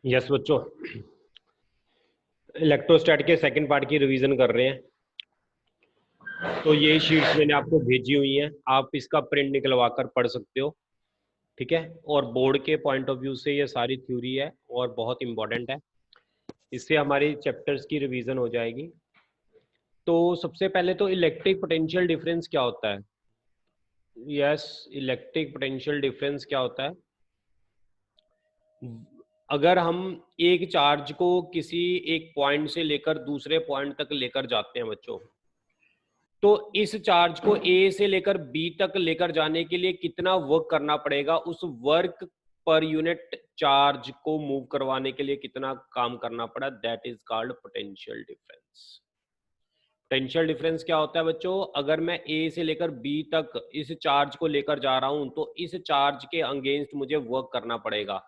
Yes बच्चों, इलेक्ट्रोस्टैट के second part की रिवीजन कर रहे हैं। तो ये शीट्स मैंने आपको भेजी हुई हैं, आप इसका प्रिंट निकलवा कर पढ़ सकते हो। ठीक है, और बोर्ड के पॉइंट ऑफ व्यू से ये सारी थ्योरी है और बहुत इंपॉर्टेंट है। इससे हमारी चैप्टर्स की रिवीजन हो जाएगी। तो सबसे पहले तो इलेक्ट्रिक पोटेंशियल डिफरेंस क्या होता है। यस, इलेक्ट्रिक पोटेंशियल डिफरेंस क्या होता है। अगर हम एक चार्ज को किसी एक पॉइंट से लेकर दूसरे पॉइंट तक लेकर जाते हैं बच्चों, तो इस चार्ज को ए से लेकर बी तक लेकर जाने के लिए कितना वर्क करना पड़ेगा, उस वर्क पर यूनिट चार्ज को मूव करवाने के लिए कितना काम करना पड़ा, that is called potential difference. Potential difference क्या होता है बच्चों, अगर मैं ए से लेकर बी तक इस चार्ज को लेकर जा रहा हूं तो इस चार्ज के अगेंस्ट मुझे वर्क करना पड़ेगा।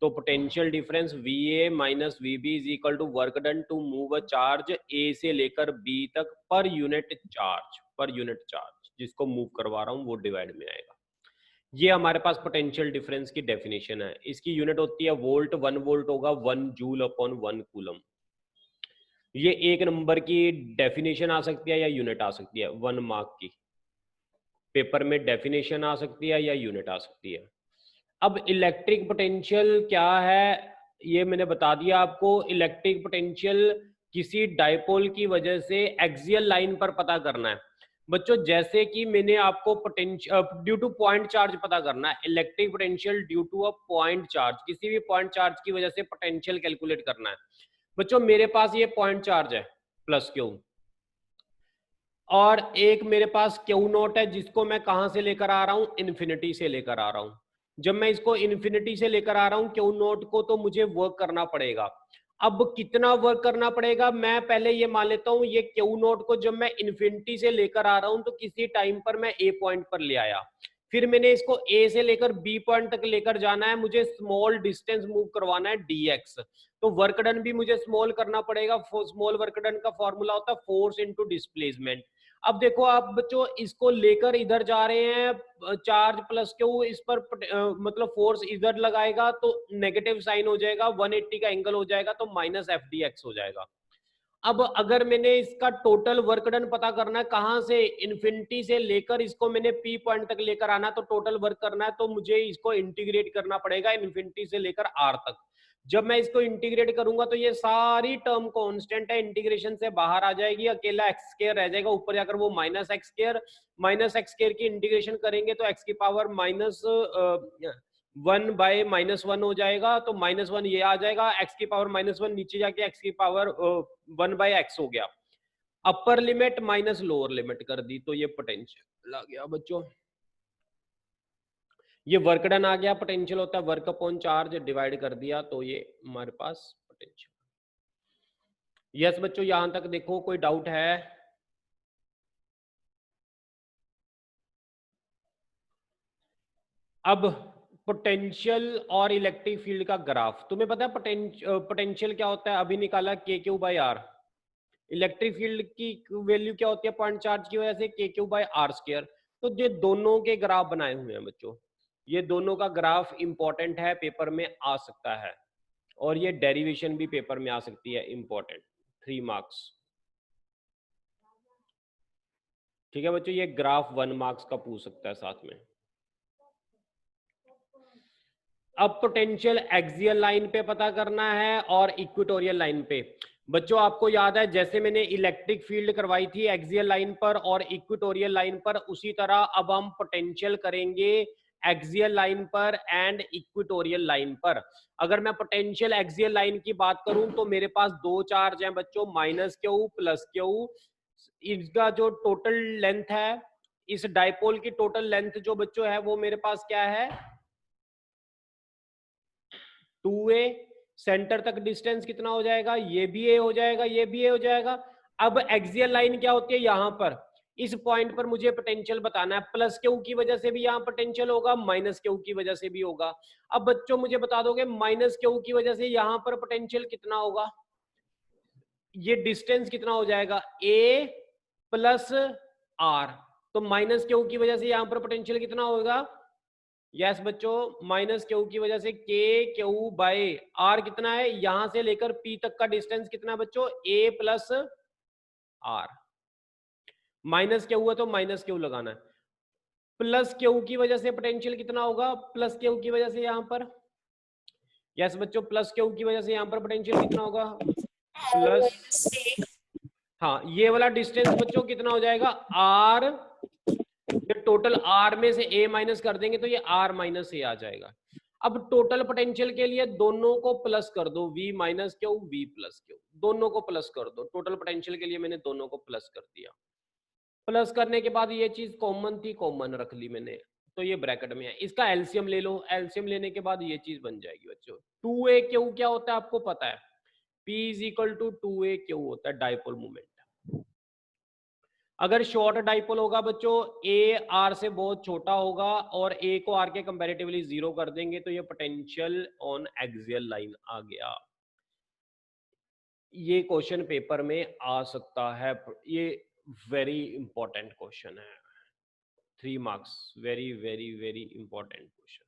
तो potential difference VA minus VB is equal to work done to move a charge A से लेकर बी तक पर यूनिट चार्ज जिसको मूव करवा रहा हूं वो डिवाइड में आएगा। ये हमारे पास पोटेंशियल डिफरेंस की डेफिनेशन है। इसकी यूनिट होती है वोल्ट। 1 वोल्ट होगा 1 जूल अपॉन 1 कूलम। ये एक नंबर की डेफिनेशन आ सकती है या यूनिट आ सकती है, 1 मार्क की। पेपर में डेफिनेशन आ सकती है या यूनिट आ सकती है। अब इलेक्ट्रिक पोटेंशियल क्या है ये मैंने बता दिया आपको। इलेक्ट्रिक पोटेंशियल किसी डाइपोल की वजह से एक्सियल लाइन पर पता करना है बच्चों। जैसे कि मैंने आपको potential due to point charge पता करना है, electric potential due to a point charge, किसी भी पॉइंट चार्ज की वजह से पोटेंशियल कैलकुलेट करना है बच्चों। मेरे पास ये पॉइंट चार्ज है प्लस क्यू, और एक मेरे पास क्यू नोट है जिसको मैं कहां से लेकर आ रहा हूं, इन्फिनिटी से लेकर आ रहा हूं। जब मैं इसको इन्फिनिटी से लेकर आ रहा हूं क्यू नोट को, तो मुझे वर्क करना पड़ेगा। अब कितना वर्क करना पड़ेगा, मैं पहले ये मान लेता हूं ये क्यू नोट को जब मैं इन्फिनिटी से लेकर आ रहा हूं तो किसी टाइम पर मैं ए पॉइंट पर ले आया, फिर मैंने इसको ए से लेकर बी पॉइंट तक लेकर जाना है, मुझे स्मॉल डिस्टेंस मूव करवाना है dx। तो वर्क डन भी मुझे स्मॉल करना पड़ेगा। स्मॉल वर्क डन का फॉर्मूला होता है फोर्स इनटू डिस्प्लेसमेंट। अब देखो आप बच्चों इसको लेकर इधर जा रहे हैं, चार्ज प्लस क्यू, इस पर मतलब फोर्स इधर लगाएगा तो नेगेटिव साइन हो जाएगा, 180 का एंगल हो जाएगा, तो माइनस FDX हो जाएगा। अब अगर मैंने इसका टोटल वर्क डन पता करना है, कहां से, इन्फिनिटी से लेकर इसको मैंने पी पॉइंट तक लेकर आना, तो टोटल वर्क करना है तो मुझे इसको इंटीग्रेट करना पड़ेगा इन्फिनिटी से लेकर आर तक। जब मैं इसको इंटीग्रेट करूंगा तो ये सारी टर्म कांस्टेंट है, इंटीग्रेशन से बाहर आ जाएगी, अकेला एक्स स्क्वायर रह जाएगा, ऊपर जाकर वो माइनस एक्स स्क्वायर की इंटीग्रेशन करेंगे तो एक्स की पावर माइनस 1/-1 हो जाएगा, तो -1 ये आ जाएगा, एक्स की पावर -1 नीचे जाके एक्स की पावर 1/x हो गया। Upper limit minus lower limit कर दी तो ये पोटेंशियल आ गया बच्चों। ये वर्क डन आ गया, पोटेंशियल होता है वर्क अपॉन चार्ज, डिवाइड कर दिया तो ये हमारे पास पोटेंशियल। यस बच्चों, यहां तक देखो कोई डाउट है? अब पोटेंशियल और इलेक्ट्रिक फील्ड का ग्राफ तुम्हें पता है। पोटेंशियल क्या होता है, अभी निकाला KQ/R। इलेक्ट्रिक फील्ड की वैल्यू क्या होती है पॉइंट चार्ज की वजह से, KQ/R²। तो ये दोनों के ग्राफ बनाए हुए हैं बच्चों, ये दोनों का ग्राफ इंपॉर्टेंट है, पेपर में आ सकता है, और ये डेरिवेशन भी पेपर में आ सकती है, इंपॉर्टेंट, 3 मार्क्स। ठीक है बच्चों, ये ग्राफ 1 मार्क्स का पूछ सकता है साथ में। अब पोटेंशियल एक्सियल लाइन पे पता करना है और इक्वेटोरियल लाइन पे। बच्चों आपको याद है जैसे मैंने इलेक्ट्रिक फील्ड करवाई थी एक्सियल लाइन पर और इक्वेटोरियल लाइन पर, उसी तरह अब हम पोटेंशियल करेंगे एक्सियल लाइन पर एंड इक्वेटोरियल लाइन पर। अगर मैं पोटेंशियल एक्सियल लाइन की बात करूं तो मेरे पास दो चार्ज हैं बच्चों, -Q प्लस Q। इसका जो टोटल लेंथ है, इस डाइपोल की टोटल लेंथ जो बच्चों है वो मेरे पास क्या है, 2a। सेंटर तक डिस्टेंस कितना हो जाएगा, ये भी a हो जाएगा, ये भी a हो जाएगा। अब एक्सियल लाइन क्या होती है, यहां पर इस पॉइंट पर मुझे पोटेंशियल बताना है, प्लस क्यू की वजह से भी यहां पोटेंशियल होगा, माइनस क्यू की वजह से भी होगा। अब बच्चों मुझे बता दोगे माइनस क्यू की वजह से यहां पर पोटेंशियल कितना होगा, ये डिस्टेंस कितना हो जाएगा, a प्लस r। तो माइनस क्यू की वजह से यहां पर पोटेंशियल कितना होगा, यस बच्चों, माइनस क्यू की वजह से के क्यू बाय आर कितना है, यहां से लेकर पी तक का डिस्टेंस कितना है बच्चों, ए प्लस आर। माइनस क्यू है तो माइनस क्यू लगाना है। प्लस क्यू की वजह से पोटेंशियल कितना होगा, प्लस क्यू की वजह से यहां पर, यस बच्चों, प्लस क्यू की वजह से यहां पर पोटेंशियल कितना होगा, प्लस, हाँ ये वाला डिस्टेंस बच्चों कितना हो जाएगा, आर, ये टोटल आर में से ए माइनस कर देंगे तो ये आर माइनस ए आ जाएगा। अब टोटल पोटेंशियल के लिए दोनों को प्लस कर दो, V minus Q V plus Q, दोनों को प्लस कर दो। टोटल पोटेंशियल के लिए मैंने दोनों को प्लस कर दिया। प्लस करने के बाद ये चीज कॉमन थी, कॉमन रख ली मैंने, तो ये ब्रैकेट में है। इसका एलसीएम ले लो, एलसीएम लेने के बाद ये चीज बन जाएगी बच्चों। 2a क्यू क्या होता है आपको पता है, P is equal to 2a Q होता है डाइपोल मोमेंट। अगर शॉर्ट डाइपोल होगा बच्चों, ए आर से बहुत छोटा होगा और ए को आर के कंपैरेटिवली 0 कर देंगे तो ये पोटेंशियल ऑन एक्सियल लाइन आ गया। ये क्वेश्चन पेपर में आ सकता है, ये वेरी इंपॉर्टेंट क्वेश्चन है, 3 marks, very very very important question.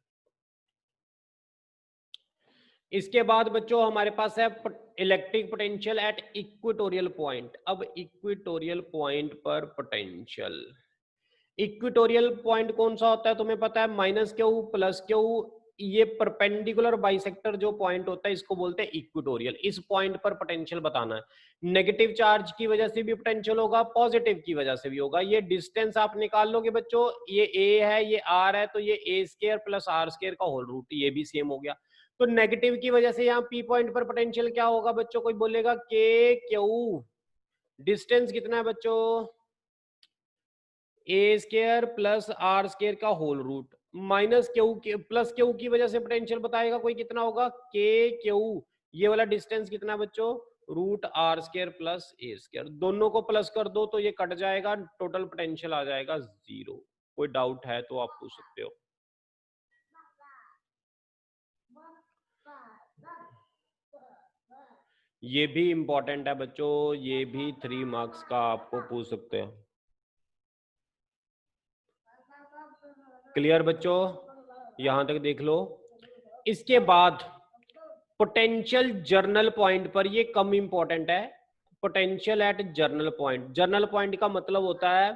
इसके बाद बच्चों हमारे पास है electric potential at equatorial point. अब इक्वेटोरियल पॉइंट पर पोटेंशियल, इक्वेटोरियल पॉइंट कौन सा होता है तुम्हें पता है, माइनस क्यू प्लस क्यू, ये परपेंडिकुलर बाइसेक्टर जो पॉइंट होता है इसको बोलते हैं इक्वेटोरियल। इस पॉइंट पर पोटेंशियल बताना है। नेगेटिव चार्ज की वजह से भी पोटेंशियल होगा, पॉजिटिव की वजह से भी होगा। ये डिस्टेंस आप निकाल लोगे बच्चों, ये ए है ये आर है, तो ये ए स्क्वायर प्लस आर स्क्वायर का होल रूट, ये भी सेम हो गया। तो नेगेटिव की वजह से यहाँ पी पॉइंट पर पोटेंशियल क्या होगा बच्चों, कोई बोलेगा के क्यू, डिस्टेंस कितना है बच्चों, ए स्क्वायर प्लस आर स्क्वायर का होल रूट, माइनस क्यू के प्लस क्यू की वजह से पोटेंशियल बताएगा कोई, कितना होगा के क्यू, ये वाला डिस्टेंस कितना है बच्चों, root r square plus a square, दोनों को प्लस कर दो तो ये कट जाएगा, टोटल पोटेंशियल आ जाएगा 0। कोई डाउट है तो आप पूछ सकते हो। ये भी इंपॉर्टेंट है बच्चों, ये भी 3 मार्क्स का आपको पूछ सकते हो। क्लियर बच्चों, यहां तक देख लो। इसके बाद पोटेंशियल जर्नल पॉइंट पर, ये कम इंपॉर्टेंट है, potential at general point. General point का मतलब होता है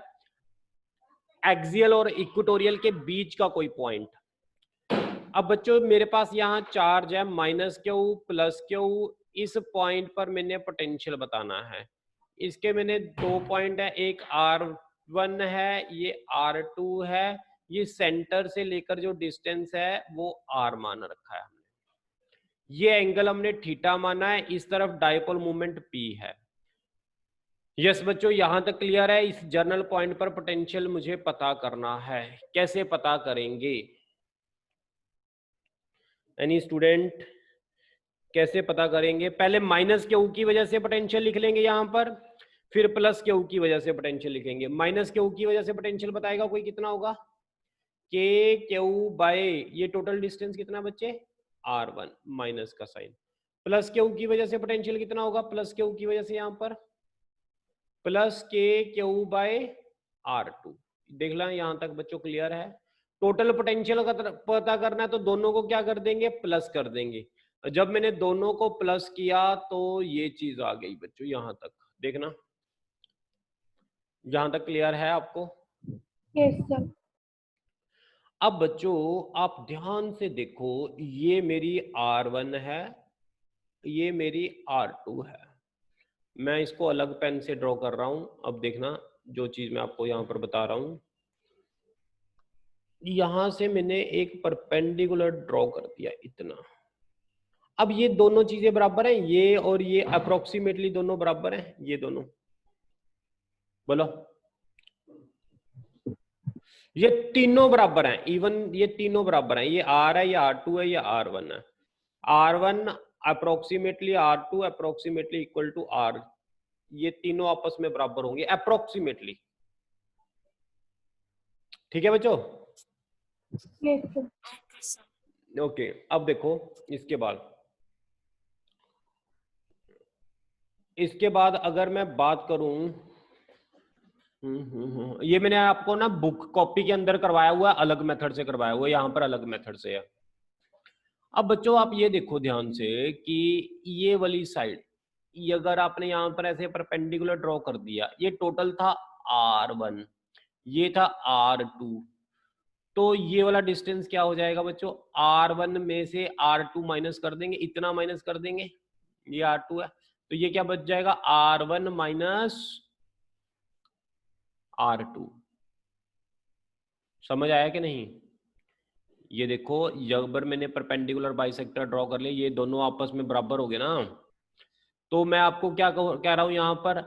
एक्सियल और इक्वेटोरियल के बीच का कोई पॉइंट। अब बच्चों मेरे पास यहाँ चार्ज है माइनस क्यू प्लस क्यू, इस पॉइंट पर मैंने पोटेंशियल बताना है। इसके मैंने 2 पॉइंट है, एक R1 है, ये R2 है, ये सेंटर से लेकर जो डिस्टेंस है वो R मान रखा है हमने, ये एंगल हमने थीटा माना है, इस तरफ डाइपोल मोमेंट P है। यस बच्चों यहां तक क्लियर है। इस जर्नल पॉइंट पर पोटेंशियल मुझे पता करना है, कैसे पता करेंगे, एनी स्टूडेंट कैसे पता करेंगे? पहले माइनस क्यू की वजह से पोटेंशियल लिख लेंगे यहां पर, फिर प्लस क्यू की वजह से पोटेंशियल लिखेंगे। माइनस क्यू की वजह से पोटेंशियल बताएगा कोई, कितना होगा के क्यू बाय, ये टोटल डिस्टेंस कितना बच्चे R1 माइनस का साइन, प्लस क्यू की वजह से पोटेंशियल कितना होगा, प्लस क्यू की वजह से यहां पर प्लस के क्यू बाय R2। देख लो यहां तक बच्चों क्लियर है। टोटल पोटेंशियल का पता करना है तो दोनों को क्या कर देंगे, प्लस कर देंगे। जब मैंने दोनों को प्लस किया तो ये चीज आ गई बच्चों, यहां तक देखना, यहां तक क्लियर है आपको? Yes sir. अब बच्चों आप ध्यान से देखो, ये मेरी R1 है, ये मेरी R2 है। मैं इसको अलग पेन से ड्रॉ कर रहा हूं। अब देखना जो चीज मैं आपको यहां पर बता रहा हूं, यहां से मैंने एक परपेंडिकुलर ड्रॉ कर दिया इतना। अब ये दोनों चीजें बराबर हैं, ये और ये अप्रोक्सीमेटली दोनों बराबर हैं, ये दोनों बोलो, ये तीनों बराबर हैं, इवन ये तीनों बराबर हैं, ये R है, ये R2 है, ये R1 है। R1 approximately R2 approximately equal to R, ये तीनों आपस में बराबर होंगे अप्रोक्सीमेटली। ठीक है बच्चों? Yes sir. ओके अब देखो इसके बाद अगर मैं बात करूं, ये मैंने आपको ना बुक कॉपी के अंदर करवाया हुआ है, अलग मेथड से करवाया हुआ है, यहाँ पर अलग मेथड से है। अब बच्चों आप ये देखो ध्यान से कि ये वाली साइड, ये अगर आपने यहाँ पर ऐसे परपेंडिकुलर ड्रॉ कर दिया, ये टोटल था R1, ये था R2, तो ये वाला डिस्टेंस क्या हो जाएगा बच्चों, R1 में से R2 माइनस कर देंगे, इतना माइनस कर देंगे, ये R2 है, तो ये क्या बच जाएगा, R1 माइनस R2। समझ आया कि नहीं? ये देखो अगर मैंने परपेंडिकुलर बाइसेक्टर ड्रॉ कर लिया, ये दोनों आपस में बराबर हो गए ना, तो मैं आपको क्या कह रहा हूं यहाँ पर,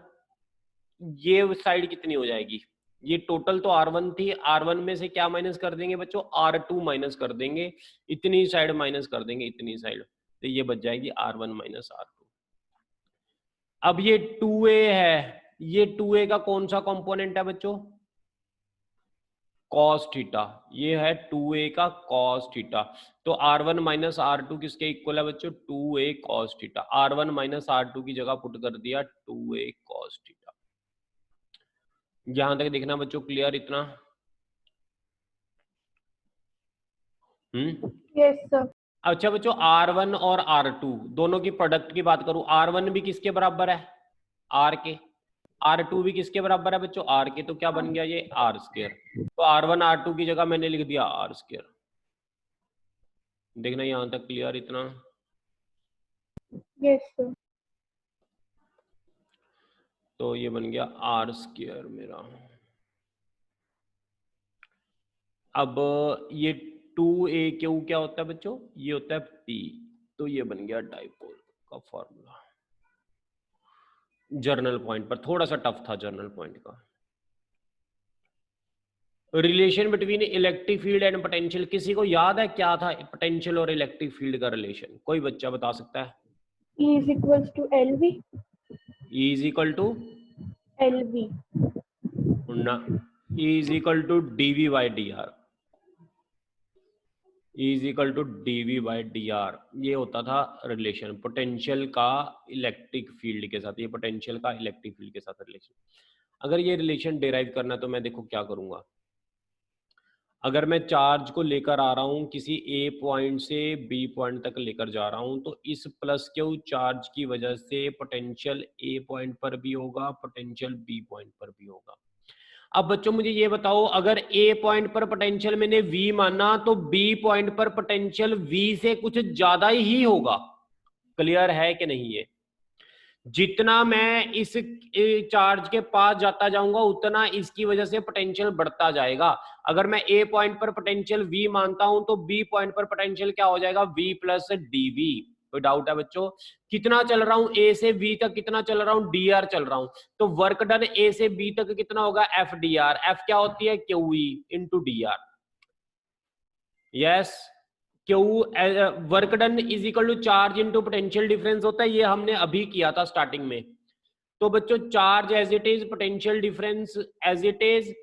ये साइड कितनी हो जाएगी, ये टोटल तो R1 थी, R1 में से क्या माइनस कर देंगे बच्चों, R2 माइनस कर देंगे, इतनी साइड माइनस कर देंगे, इतनी साइड, तो ये बच जाएगी R1 माइनस R2। अब ये 2a है, ये 2a का कौन सा कंपोनेंट है बच्चों, cos थीटा, ये है 2a का cos थीटा, तो R1 माइनस R2 किसके इक्वल है बच्चों, 2a cos theta. R1 minus R2 की जगह पुट कर दिया 2a cos थीटा। यहां तक देखना बच्चों, क्लियर इतना? Yes sir. अच्छा बच्चों, R1 और R2 दोनों की प्रोडक्ट की बात करूं, R1 भी किसके बराबर है, R के, R2 भी किसके बराबर है बच्चों, R के, तो क्या बन गया ये R स्क्वायर, तो R1 R2 की जगह मैंने लिख दिया R स्क्वायर। देखना यहां तक क्लियर इतना? Yes sir. तो ये बन गया R स्क्वायर मेरा। अब ये 2AQ क्या होता है बच्चों, ये होता है P, तो ये बन गया डाइपोल का फॉर्मूला। जर्नल पॉइंट पर थोड़ा सा टफ था, जर्नल पॉइंट का। Relation between electric field and potential, किसी को याद है क्या था पोटेंशियल और इलेक्ट्रिक फील्ड का रिलेशन, कोई बच्चा बता सकता है? E is equals to LV. E is equal to LV. E is equal to dV by dr, E is equal to dV by dr, ये होता था रिलेशन पोटेंशियल का इलेक्ट्रिक फील्ड के साथ, ये पोटेंशियल का इलेक्ट्रिक फील्ड के साथ रिलेशन। अगर ये रिलेशन डिराइव करना तो मैं देखो क्या करूंगा, अगर मैं चार्ज को लेकर आ रहा हूं किसी ए पॉइंट से बी पॉइंट तक लेकर जा रहा हूं, तो इस प्लस क्यू चार्ज की वजह से पोटेंशियल ए पॉइंट पर भी होगा, पोटेंशियल बी पॉइंट पर भी होगा। अब बच्चों मुझे ये बताओ, अगर ए पॉइंट पर पोटेंशियल मैंने वी माना, तो बी पॉइंट पर पोटेंशियल वी से कुछ ज्यादा ही होगा। क्लियर है कि नहीं? ये जितना मैं इस चार्ज के पास जाता जाऊंगा उतना इसकी वजह से पोटेंशियल बढ़ता जाएगा। अगर मैं ए पॉइंट पर पोटेंशियल वी मानता हूं, तो बी पॉइंट पर पोटेंशियल क्या हो जाएगा, वी प्लस डीवी। कोई डाउट है बच्चों? कितना चल रहा हूं ए से बी तक, कितना चल रहा हूं, डी आर चल रहा हूं, तो वर्क डन ए से बी तक कितना होगा, एफ डी आर। एफ क्या होती है, Q E into D R. Yes, Q work done is equal to charge into potential difference होता है, ये हमने अभी किया था स्टार्टिंग में। तो बच्चों charge as it is, potential difference as it is,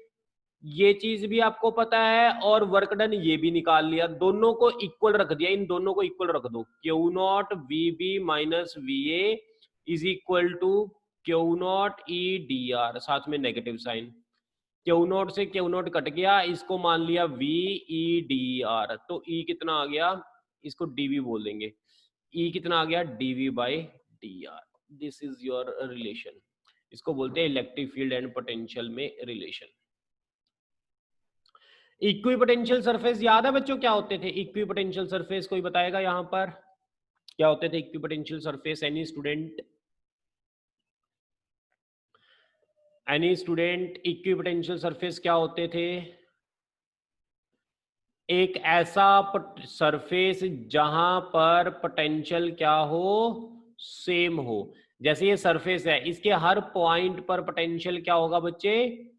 ये चीज भी आपको पता है, और वर्क डन ये भी निकाल लिया, दोनों को इक्वल रख दिया, इन दोनों को इक्वल रख दो। Q naught V B minus V A is equal to Q naught E D R, साथ में नेगेटिव साइन। क्यू नोट से क्यू नोट कट गया, इसको मान लिया वी ई डी आर, तो ई कितना आ गया, इसको डीवी बोल देंगे, ई कितना आ गया, D V by D R. This is your relation, इसको बोलते हैं इलेक्ट्रिक फील्ड एंड पोटेंशियल में रिलेशन। इक्विपोटेंशियल सरफेस याद है बच्चों क्या होते थे? इक्विपोटेंशियल सरफेस कोई बताएगा यहाँ पर क्या होते थे equipotential surface? Any student, any student, equipotential surface क्या होते थे? एक ऐसा सरफेस जहां पर पोटेंशियल क्या हो, सेम हो। जैसे ये सरफेस है, इसके हर पॉइंट पर पोटेंशियल क्या होगा बच्चे,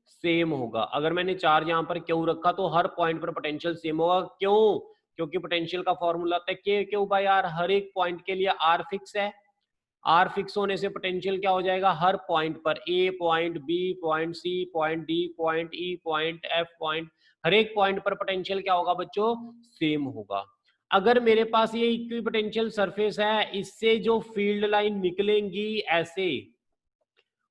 सेम होगा। अगर मैंने चार्ज यहां पर क्यू रखा तो हर पॉइंट पर पोटेंशियल सेम होगा। क्यों? क्योंकि पोटेंशियल का फॉर्मूला होता है के क्यू बाई आर, हर एक पॉइंट के लिए आर फिक्स है। आर फिक्स होने से पोटेंशियल क्या हो जाएगा, हर पॉइंट पर, A point, B point, C point, D point, E point, F point, हर एक पॉइंट पर पोटेंशियल क्या होगा बच्चों, सेम होगा। अगर मेरे पास ये इक्विपोटेंशियल सरफेस है, इससे जो फील्ड लाइन निकलेंगी ऐसे,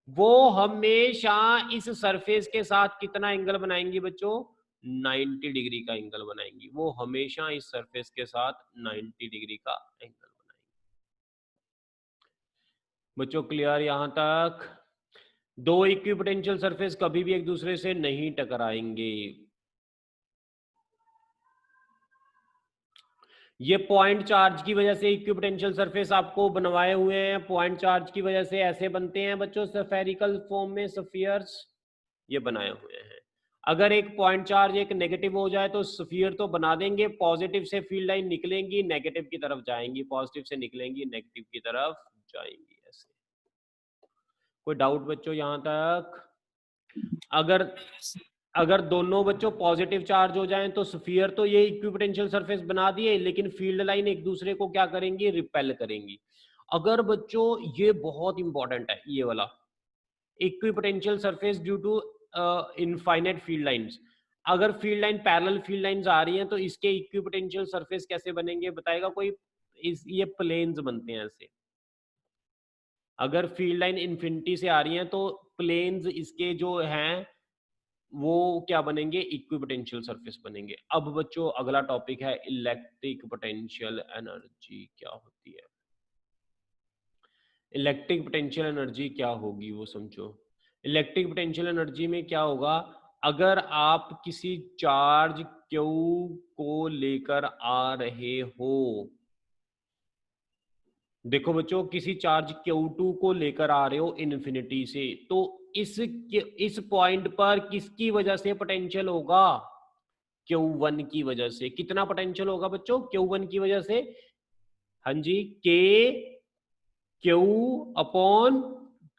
वो हमेशा इस सरफेस के साथ कितना एंगल बनाएंगी बच्चों? 90 डिग्री का एंगल बनाएंगी। वो हमेशा इस सरफेस के साथ 90 डिग्री का एंगल बनाएंगी। बच्चों क्लियर यहां तक? दो इक्विपोटेंशियल सरफेस कभी भी एक दूसरे से नहीं टकराएंगे। ये पॉइंट चार्ज की वजह से इक्विपोटेंशियल सरफेस आपको बनवाए हुए हैं। पॉइंट चार्ज की वजह से ऐसे बनते हैं बच्चों स्फेरिकल फॉर्म में स्फीयर्स, ये बनाए हुए हैं। अगर एक पॉइंट चार्ज एक नेगेटिव हो जाए तो स्फीयर तो बना देंगे, पॉजिटिव से फील्ड लाइन निकलेंगी नेगेटिव की तरफ जाएंगी, पॉजिटिव से निकलेंगी नेगेटिव की तरफ जाएंगी। ऐसे कोई डाउट बच्चों यहां तक? अगर अगर दोनों बच्चों पॉजिटिव चार्ज हो जाएं तो स्फीयर तो ये इक्विपोटेंशियल सरफेस बना दिए, लेकिन फील्ड लाइन एक दूसरे को क्या करेंगी? रिपेल करेंगी। अगर बच्चों ये बहुत इंपॉर्टेंट है ये वाला, equipotential surface due to infinite field lines, अगर field line parallel field lines आ रही हैं तो इसके इक्विपोटेंशियल सरफेस कैसे बनेंगे बताएगा कोई? ये प्लेन्स बनते हैं ऐसे। अगर फील्ड लाइन इन्फिनिटी से आ रही हैं तो प्लेन्स इसके जो हैं वो क्या बनेंगे? इक्विपोटेंशियल सरफेस बनेंगे। अब बच्चों अगला टॉपिक है इलेक्ट्रिक पोटेंशियल एनर्जी क्या होती है। इलेक्ट्रिक पोटेंशियल एनर्जी क्या होगी वो समझो। इलेक्ट्रिक पोटेंशियल एनर्जी में क्या होगा? अगर आप किसी चार्ज क्यू को लेकर आ रहे हो, देखो बच्चों किसी चार्ज Q2 को लेकर आ रहे हो इन्फिनिटी से, तो इस पॉइंट पर किसकी वजह से पोटेंशियल होगा? Q1 की वजह से। कितना पोटेंशियल होगा बच्चों Q1 की वजह से? हाँ जी, K Q अपॉन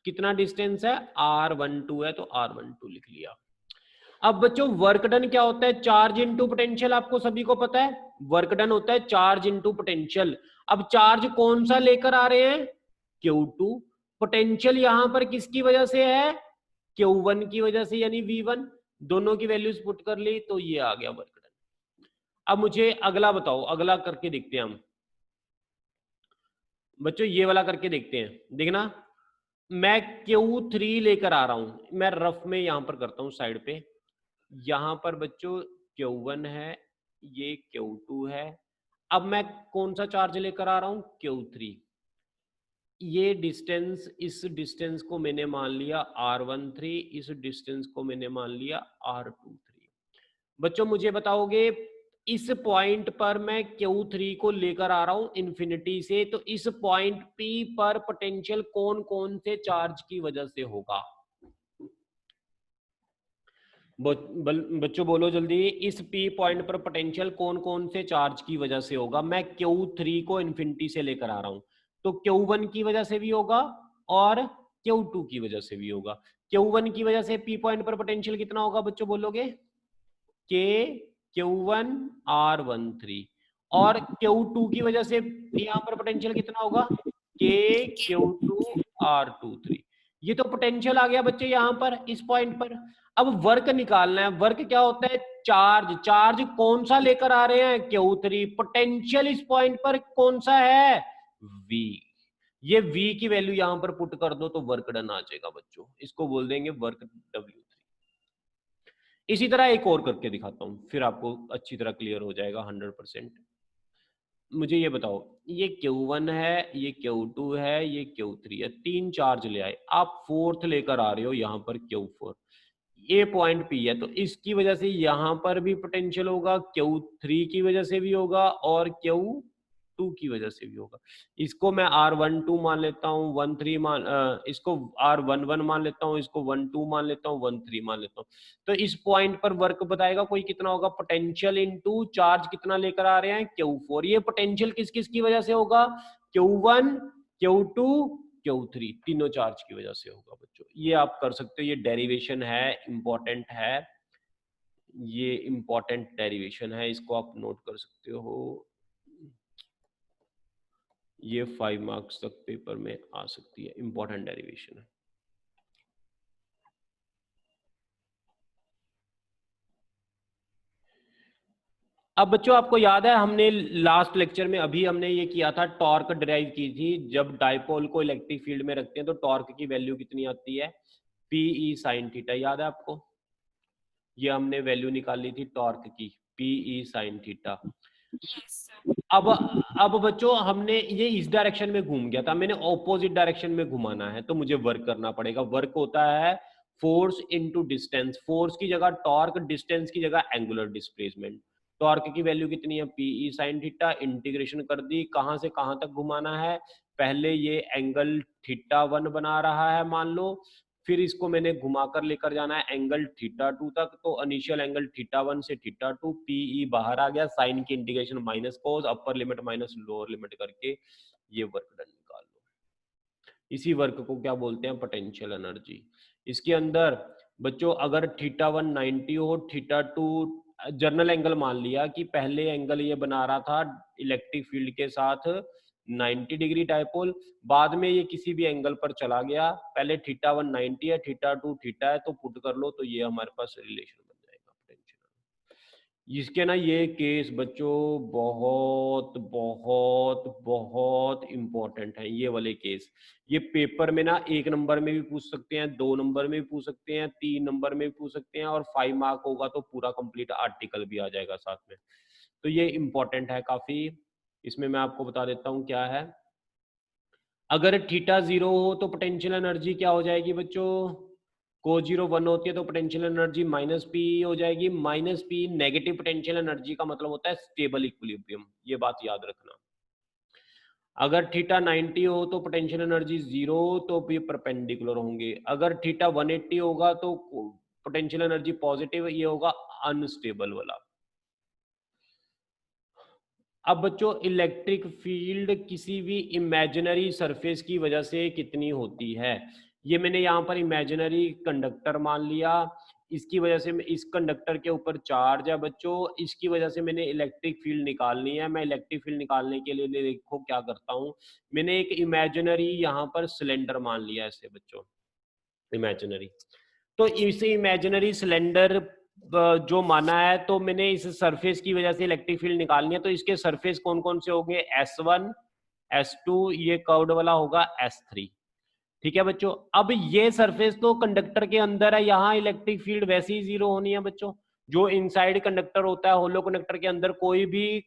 कितना डिस्टेंस है? R12 है तो R12 लिख लिया। अब बच्चों वर्क डन क्या होता है? चार्ज इनटू पोटेंशियल, आपको सभी को पता है वर्क डन होता है चार्ज इनटू पोटेंशियल। अब चार्ज कौन सा लेकर आ रहे हैं? Q2। पोटेंशियल यहां पर किसकी वजह से है? Q1 की वजह से, यानी V1। दोनों की वैल्यूज पुट कर ली तो ये आ गया वर्क डन। अब मुझे अगला बताओ, अगला करके देखते हैं हम बच्चों, ये वाला करके देखते हैं। देखना मैं Q3 लेकर आ रहा हूं, मैं रफ में यहां पर करता हूं साइड पे। यहां पर बच्चों Q1 है, ये Q2 है। अब मैं कौन सा चार्ज लेकर आ रहा हूं? Q3। ये डिस्टेंस, इस डिस्टेंस को मैंने मान लिया R13, इस डिस्टेंस को मैंने मान लिया R23। बच्चों मुझे बताओगे इस पॉइंट पर मैं Q3 को लेकर आ रहा हूं इन्फिनिटी से, तो इस पॉइंट P पर पोटेंशियल कौन कौन से चार्ज की वजह से होगा? बच्चों बोलो जल्दी, इस P पॉइंट पर पोटेंशियल कौन कौन से चार्ज की वजह से होगा? मैं Q3 को इन्फिनिटी से लेकर आ रहा हूं, तो Q1 की वजह से भी होगा और Q2 की वजह से भी होगा। Q1 की वजह से P पॉइंट पर पोटेंशियल कितना होगा बच्चों बोलोगे? K Q1 R13। और Q2 की वजह से यहाँ पर पोटेंशियल कितना होगा? K Q2 R23। ये तो पोटेंशियल आ गया बच्चे यहाँ पर इस पॉइंट पर। अब वर्क निकालना है। वर्क क्या होता है? चार्ज। चार्ज कौन सा लेकर आ रहे हैं? Q3। पोटेंशियल इस पॉइंट पर कौन सा है? V। ये V की वैल्यू यहां पर पुट कर दो तो वर्क डन आ जाएगा बच्चों, इसको बोल देंगे वर्क W3। इसी तरह एक और करके दिखाता हूं, फिर आपको अच्छी तरह क्लियर हो जाएगा 100%। मुझे ये बताओ, ये Q1 है, ये Q2 है, ये Q3 है, तीन चार्ज ले आए, आप फोर्थ लेकर आ रहे हो यहाँ पर Q4। ये पॉइंट P है तो इसकी वजह से यहाँ पर भी पोटेंशियल होगा, Q3 की वजह से भी होगा और Q2 की वजह से भी होगा। इसको मैं R12 मान लेता हूँ, 13 इसको R11 मान लेता हूँ, इसको 12 मान लेता हूँ, 13 मान लेता हूँ। तो इस पॉइंट पर वर्क बताएगा कोई कितना होगा? पोटेंशियल इनटू चार्ज कितना लेकर आ रहे हैं? Q4। ये पोटेंशियल किस किस की वजह से होगा? Q1 Q2 Q3, तीनों चार्ज की वजह से होगा बच्चों। ये आप कर सकते हो, ये डेरिवेशन है, इंपॉर्टेंट है, ये इंपॉर्टेंट डेरिवेशन है, इसको आप नोट कर सकते हो। ये 5 मार्क्स तक पेपर में आ सकती है, इंपॉर्टेंट डेरिवेशन है। अब बच्चों आपको याद है हमने लास्ट लेक्चर में अभी हमने ये किया था, टॉर्क डिराइव की थी। जब डाइपोल को इलेक्ट्रिक फील्ड में रखते हैं तो टॉर्क की वैल्यू कितनी आती है, पीई साइन थीटा। याद है आपको, ये हमने वैल्यू निकाली थी टॉर्क की, पीई साइन थीटा। अब बच्चों हमने ये इस डायरेक्शन में घूम गया था, मैंने ऑपोजिट डायरेक्शन में घुमाना है, तो मुझे वर्क करना पड़ेगा। वर्क होता है फोर्स इनटू डिस्टेंस, फोर्स की जगह टॉर्क, डिस्टेंस की जगह एंगुलर डिस्प्लेसमेंट। टॉर्क की वैल्यू कितनी है, पीई साइन थीटा। इंटीग्रेशन कर दी, कहां से कहां तक घुमाना है, पहले ये एंगल थीटा 1 बना रहा है मान लो, फिर इसको मैंने घुमाकर लेकर जाना है एंगल थीटा 2 तक। तो इनिशियल एंगल थीटा 1 से थीटा 2, पीई बाहर आ गया, साइन की integration minus cos, upper limit minus lower limit करके ये वर्क डन निकाल लो। इसी वर्क को क्या बोलते हैं, पोटेंशियल एनर्जी। इसके अंदर बच्चों अगर थीटा 1 90 हो, थीटा 2 जर्नल एंगल मान लिया कि पहले एंगल ये बना रहा था इलेक्ट्रिक फील्ड के साथ 90 डिग्री डायपोल, बाद में ये किसी भी एंगल पर चला गया, पहले थीटा 1 90 है, थीटा 2 थीटा है, तो पुट कर लो तो ये हमारे पास रिलेशन बन जाएगा पोटेंशियल। इसके ना ये केस बच्चों बहुत बहुत बहुत इंपॉर्टेंट है, ये वाले केस। ये पेपर में ना 1 नंबर में भी पूछ सकते हैं, 2 नंबर में भी पूछ सकते हैं, 3 नंबर में भी पूछ सकते हैं, और 5 मार्क होगा तो पूरा कंप्लीट आर्टिकल भी आ जाएगा साथ में। तो ये इंपॉर्टेंट है काफी। इसमें मैं आपको बता देता हूं क्या है। अगर थीटा 0 हो तो पोटेंशियल एनर्जी क्या हो जाएगी बच्चों, को 0 1 होती है तो पोटेंशियल एनर्जी माइनस पी हो जाएगी। Minus P negative potential energy का मतलब होता है स्टेबल इक्विलिब्रियम, ये बात याद रखना। अगर थीटा 90 हो तो पोटेंशियल एनर्जी 0, तो भी परपेंडिकुलर होंगे। अगर थीटा 180 होगा तो पोटेंशियल एनर्जी पॉजिटिव, ये होगा अनस्टेबल वाला। अब बच्चों इलेक्ट्रिक फील्ड किसी भी इमेजिनरी सरफेस की वजह से कितनी होती है, ये मैंने यहाँ पर इमेजिनरी कंडक्टर मान लिया, इसकी वजह से इस कंडक्टर के ऊपर चार्ज है बच्चों, इसकी वजह से मैंने इलेक्ट्रिक फील्ड निकालनी है। मैं इलेक्ट्रिक फील्ड निकालने के लिए देखो क्या करता हूँ, मैंने एक इमेजिनरी यहाँ पर सिलेंडर मान लिया ऐसे बच्चों, इमेजिनरी। तो इसे इमेजिनरी सिलेंडर जो माना है, तो मैंने इस सरफेस की वजह से इलेक्ट्रिक फील्ड निकालनी है। तो इसके सरफेस कौन कौन से होंगे, S1 S2, ये कर्व्ड वाला होगा S3। ठीक है बच्चों, अब ये सरफेस तो कंडक्टर के अंदर है, यहाँ इलेक्ट्रिक फील्ड वैसे ही 0 होनी है बच्चों। जो इनसाइड कंडक्टर होता है, होलो कंडक्टर के अंदर कोई भी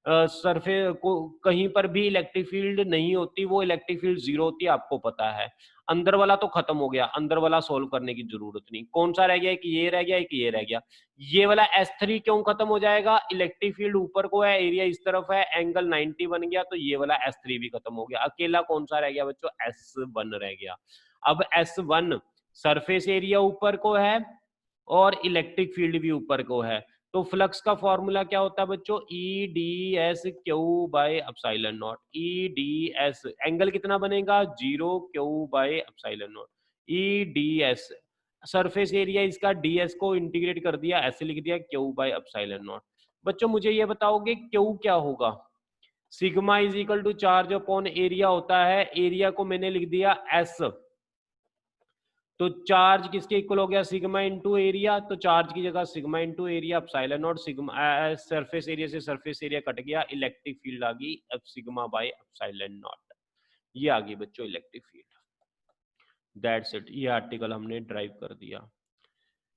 सरफेस को कहीं पर भी इलेक्ट्रिक फील्ड नहीं होती, वो इलेक्ट्रिक फील्ड 0 होती है, आपको पता है। अंदर वाला तो खत्म हो गया, अंदर वाला सोल्व करने की जरूरत नहीं। कौन सा रह गया, एक ये रह गया, एक ये रह गया। ये वाला S3 क्यों खत्म हो जाएगा, इलेक्ट्रिक फील्ड ऊपर को है, एरिया इस तरफ है, एंगल 90 बन गया, तो ये वाला S3 भी खत्म हो गया। अकेला कौन सा रह गया बच्चों, S1 रह गया। अब S1 सरफेस एरिया ऊपर को है और इलेक्ट्रिक फील्ड भी ऊपर को है, तो फ्लक्स का फॉर्मूला क्या होता है बच्चों, E D S Q by epsilon not. E D S angle कितना बनेगा, 0 Q by epsilon not. E D S surface area, इसका डी एस को इंटीग्रेट कर दिया, ऐसे लिख दिया क्यू बाय एप्सिलॉन नॉट। बच्चों मुझे ये बताओगे क्यू क्या होगा, sigma is equal to charge upon area होता है, एरिया को मैंने लिख दिया एस, तो चार्ज किसके इक्वल हो गया, सिग्मा इंटू एरिया, तो चार्ज की जगह sigma into area, epsilon naught, sigma surface area से सरफेस एरिया कट गया, इलेक्ट्रिक फील्ड आ गई अब सिग्मा बाय एप्सिलॉन नॉट। ये आ गई बच्चों इलेक्ट्रिक फील्ड। दैट्स इट, ये आर्टिकल हमने ड्राइव कर दिया।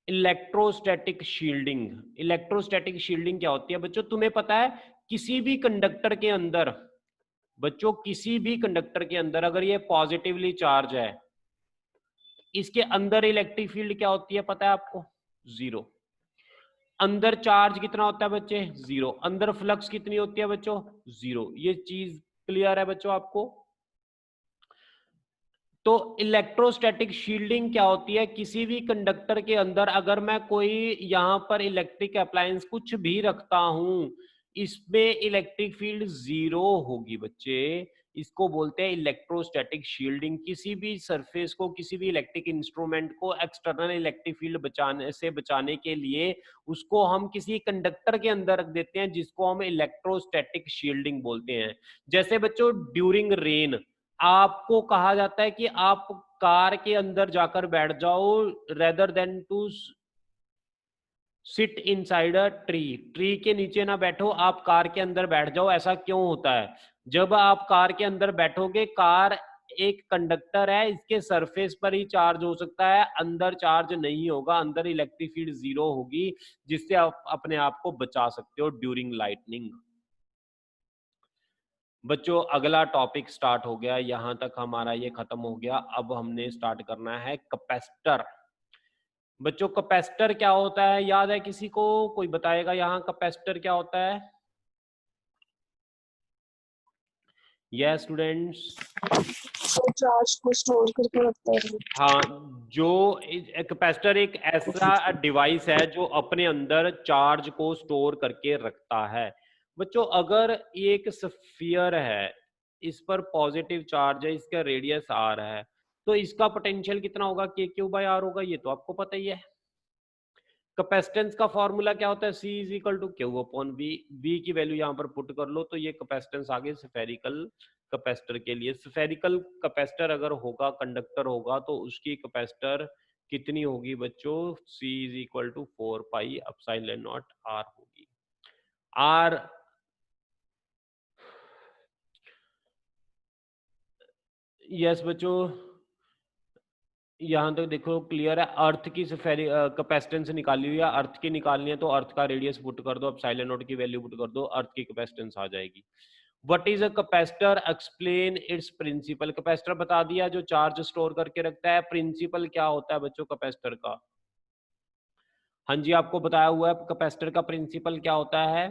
इलेक्ट्रोस्टैटिक शील्डिंग, इलेक्ट्रोस्टैटिक शील्डिंग क्या होती है बच्चों, तुम्हें पता है किसी भी कंडक्टर के अंदर, बच्चों किसी भी कंडक्टर के अंदर अगर ये पॉजिटिवली चार्ज है, इसके अंदर इलेक्ट्रिक फील्ड क्या होती है पता है आपको, 0। अंदर चार्ज कितना होता है बच्चे, 0। अंदर फ्लक्स कितनी होती है बच्चों, 0। ये चीज क्लियर है बच्चों आपको। तो इलेक्ट्रोस्टैटिक शील्डिंग क्या होती है, किसी भी कंडक्टर के अंदर अगर मैं कोई यहां पर इलेक्ट्रिक अप्लायंस कुछ भी रखता हूं, इसमें इलेक्ट्रिक फील्ड 0 होगी बच्चे, इसको बोलते हैं इलेक्ट्रोस्टैटिक शील्डिंग। किसी भी सरफेस को, किसी भी इलेक्ट्रिक इंस्ट्रूमेंट को एक्सटर्नल इलेक्ट्रिक फील्ड बचाने के लिए उसको हम किसी कंडक्टर के अंदर रख देते हैं, जिसको हम इलेक्ट्रोस्टैटिक शील्डिंग बोलते हैं। जैसे बच्चों ड्यूरिंग रेन आपको कहा जाता है कि आप कार के अंदर जाकर बैठ जाओ rather than to sit inside a tree, tree के नीचे ना बैठो, आप कार के अंदर बैठ जाओ। ऐसा क्यों होता है? जब आप कार के अंदर बैठोगे, कार एक कंडक्टर है, इसके सरफेस पर ही चार्ज हो सकता है, अंदर चार्ज नहीं होगा, अंदर इलेक्ट्रिक फील्ड जीरो होगी, जिससे आप अपने आप को बचा सकते हो ड्यूरिंग लाइटनिंग। बच्चों अगला टॉपिक स्टार्ट हो गया, यहां तक हमारा ये खत्म हो गया। अब हमने स्टार्ट करना है कैपेसिटर। बच्चों कैपेसिटर क्या होता है, याद है किसी को? कोई बताएगा यहाँ कैपेसिटर क्या होता है? Yes students. चार्ज को स्टोर करके रखता है। हाँ, जो कैपेसिटर एक ऐसा डिवाइस है जो अपने अंदर चार्ज को स्टोर करके रखता है। बच्चों अगर ये एक स्फीयर है, इस पर पॉजिटिव चार्ज है, इसका रेडियस आर है, तो इसका पोटेंशियल कितना होगा? के क्यू बाई आर होगा, ये तो आपको पता ही है। कैपेसिटेंस का फॉर्मूला क्या होता है? C is equal to Q upon V. V की वैल्यू यहाँ पर पुट कर लो तो ये कैपेसिटेंस आगे स्फेरिकल कैपेसिटर के लिए। स्फेरिकल कैपेसिटर अगर होगा, कंडक्टर होगा, तो उसकी कैपेसिटर कितनी होगी बच्चों? C is equal to 4 pi epsilon naught R होगी। आर यस बच्चों, यहाँ तक देखो क्लियर है। अर्थ की कैपेसिटेंस निकाली हुई है, अर्थ की निकालनी है तो अर्थ का रेडियस पुट कर दो, एप्सिलॉन नॉट की वैल्यू पुट कर दो, अर्थ की कैपेसिटेंस आ जाएगी। What is a capacitor? Explain its principle. Capacitor बता दिया, जो चार्ज स्टोर करके रखता है। प्रिंसिपल क्या होता है बच्चों कैपेसिटर का? हाँ जी, आपको बताया हुआ है कैपेसिटर का प्रिंसिपल क्या होता है।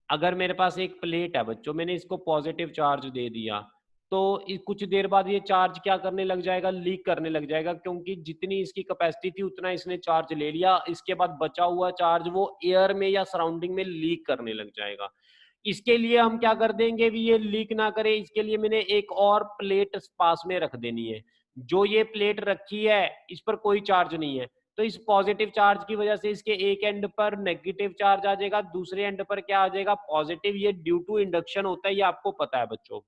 अगर मेरे पास एक प्लेट है बच्चों, मैंने इसको पॉजिटिव चार्ज दे दिया, तो कुछ देर बाद ये चार्ज क्या करने लग जाएगा? लीक करने लग जाएगा, क्योंकि जितनी इसकी कैपेसिटी थी उतना इसने चार्ज ले लिया। इसके बाद बचा हुआ चार्ज वो एयर में या सराउंडिंग में लीक करने लग जाएगा। इसके लिए हम क्या कर देंगे भी ये लीक ना करे, इसके लिए मैंने एक और प्लेट पास में रख देनी है। जो ये प्लेट रखी है इस पर कोई चार्ज नहीं है, तो इस पॉजिटिव चार्ज की वजह से इसके एक एंड पर नेगेटिव चार्ज आ जाएगा, दूसरे एंड पर क्या आ जाएगा? पॉजिटिव। ये ड्यू टू इंडक्शन होता है, ये आपको पता है बच्चों।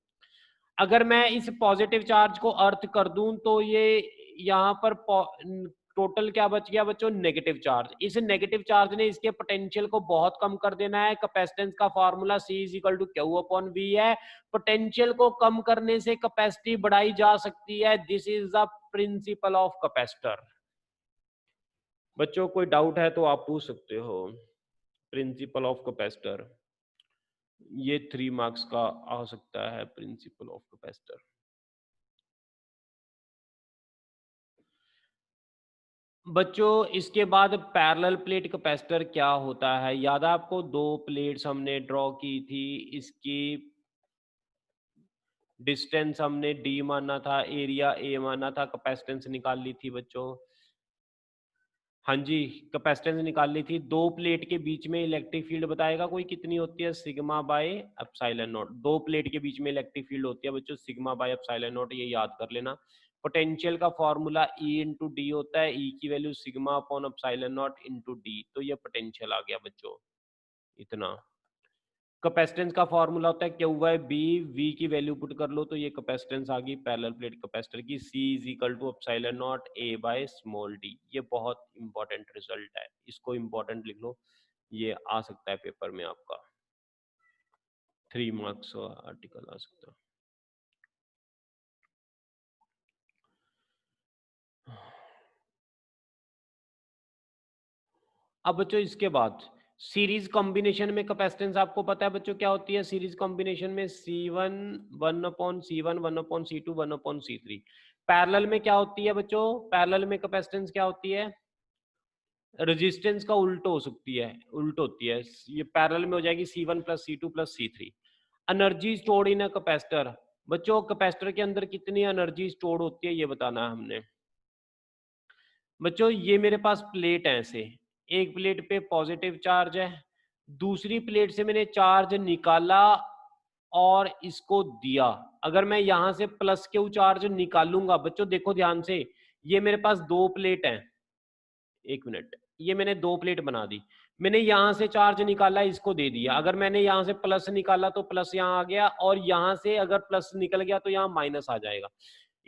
अगर मैं इस पॉजिटिव चार्ज को अर्थ कर दूं तो ये यहाँ पर टोटल क्या बच गया बच्चों? Negative charge. इस नेगेटिव चार्ज ने इसके पोटेंशियल को बहुत कम कर देना है। कैपेसिटेंस का formula C is equal to Q upon V है। पोटेंशियल को कम करने से कैपेसिटी बढ़ाई जा सकती है। This is the principle of capacitor. बच्चों कोई डाउट है तो आप पूछ सकते हो। प्रिंसिपल ऑफ कैपेसिटर, ये 3 मार्क्स का आ सकता है प्रिंसिपल ऑफ कैपेसिटर। बच्चों इसके बाद पैरेलल प्लेट कैपेसिटर क्या होता है? याद है आपको? 2 प्लेट्स हमने ड्रॉ की थी, इसकी डिस्टेंस हमने d माना था, एरिया a माना था, कैपेसिटेंस निकाल ली थी बच्चों। हाँ जी, कैपेसिटेंस निकाल ली थी। 2 प्लेट के बीच में इलेक्ट्रिक फील्ड बताएगा कोई कितनी होती है? Sigma by epsilon not. 2 plate के बीच में इलेक्ट्रिक फील्ड होती है बच्चों सिग्मा बाय एप्सिलॉन नॉट, ये याद कर लेना। पोटेंशियल का फॉर्मूला E इंटू डी होता है, E की value sigma upon epsilon not into D, तो ये पोटेंशियल आ गया बच्चों इतना। कैपेसिटेंस का फॉर्मूला होता है क्यू बाई बी, वी की वैल्यू पुट कर लो तो ये कैपेसिटेंस आ गई पैरेलल प्लेट कैपेसिटर की। C is equal to epsilon naught A by small d। ये बहुत इंपॉर्टेंट रिजल्ट है, इसको इंपॉर्टेंट लिख लो, ये आ सकता है पेपर में आपका। 3 मार्क्स आर्टिकल आ सकता है। अब बच्चों इसके बाद सीरीज कॉम्बिनेशन में कैपेसिटेंस आपको पता है बच्चों क्या होती है? सीरीज कॉम्बिनेशन में C1 1 upon C1 1 upon C2 1 upon C3। Parallel में क्या होती है बच्चों? पैरेलल में कैपेसिटेंस क्या होती है? रेजिस्टेंस का उल्ट हो सकती है, उल्ट होती है। ये पैरेलल में हो जाएगी C1 plus C2 plus C3। Energy stored in a capacitor. बच्चों कैपेसिटर के अंदर कितनी एनर्जी स्टोर्ड होती है ये बताना है हमने। बच्चों ये मेरे पास प्लेट है, ऐसे एक प्लेट पे पॉजिटिव चार्ज है, दूसरी प्लेट से मैंने चार्ज निकाला और इसको दिया। अगर मैं यहां से प्लस क्यू चार्ज निकालूंगा बच्चों, देखो ध्यान से, ये मेरे पास 2 प्लेट हैं, एक मिनट, ये मैंने 2 प्लेट बना दी। मैंने यहां से चार्ज निकाला, इसको दे दिया। अगर मैंने यहां से प्लस निकाला तो प्लस यहां आ गया, और यहां से अगर प्लस निकल गया तो यहां माइनस आ जाएगा।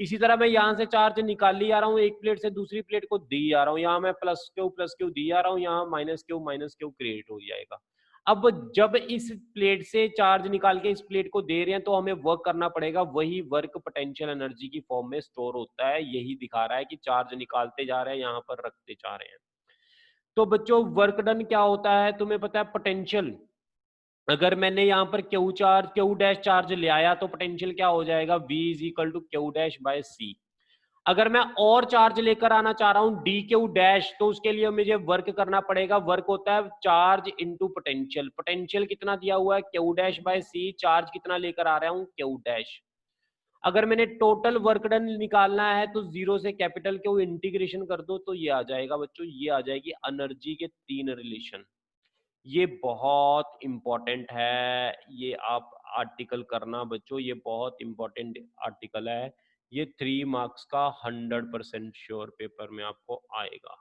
इसी तरह मैं यहाँ से चार्ज निकाल ली आ रहा हूँ, एक प्लेट से दूसरी प्लेट को दी आ रहा हूँ, यहाँ मैं प्लस क्यू दी आ रहा हूँ, यहाँ माइनस क्यू क्रिएट हो जाएगा। अब जब इस प्लेट से चार्ज निकाल के इस प्लेट को दे रहे हैं तो हमें वर्क करना पड़ेगा, वही वर्क पोटेंशियल एनर्जी की फॉर्म में स्टोर होता है। यही दिखा रहा है कि चार्ज निकालते जा रहे हैं, यहाँ पर रखते जा रहे हैं। तो बच्चों वर्क डन क्या होता है तुम्हें पता है? पोटेंशियल। अगर मैंने यहाँ पर क्यू डैश चार्ज ले आया तो पोटेंशियल क्या हो जाएगा? V is equal to Q dash by C. अगर मैं और चार्ज लेकर आना चाह रहा हूं डी क्यू डैश, तो उसके लिए मुझे वर्क करना पड़ेगा। वर्क होता है चार्ज इनटू पोटेंशियल। पोटेंशियल कितना दिया हुआ है? Q dash by C. Charge कितना लेकर आ रहा हूं? Q dash. अगर मैंने टोटल वर्क डन निकालना है तो जीरो से कैपिटल क्यू इंटीग्रेशन कर दो तो ये आ जाएगा बच्चों, ये आ जाएगी एनर्जी के 3 रिलेशन। ये बहुत इंपॉर्टेंट है, ये आप आर्टिकल करना बच्चों, ये बहुत इंपॉर्टेंट आर्टिकल है। ये 3 मार्क्स का 100% श्योर पेपर में आपको आएगा।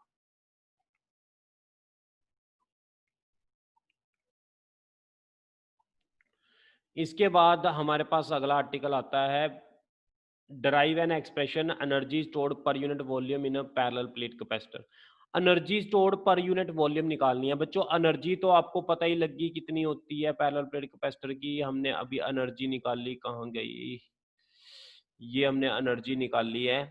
इसके बाद हमारे पास अगला आर्टिकल आता है, derive an expression energy stored per unit volume in a parallel plate capacitor। Energy stored per unit volume निकालनी है बच्चों। एनर्जी तो आपको पता ही लगी कितनी होती है पैरेलल प्लेट कैपेसिटर की। हमने अभी एनर्जी निकाली, कहाँ गई? ये हमने एनर्जी निकाल ली है।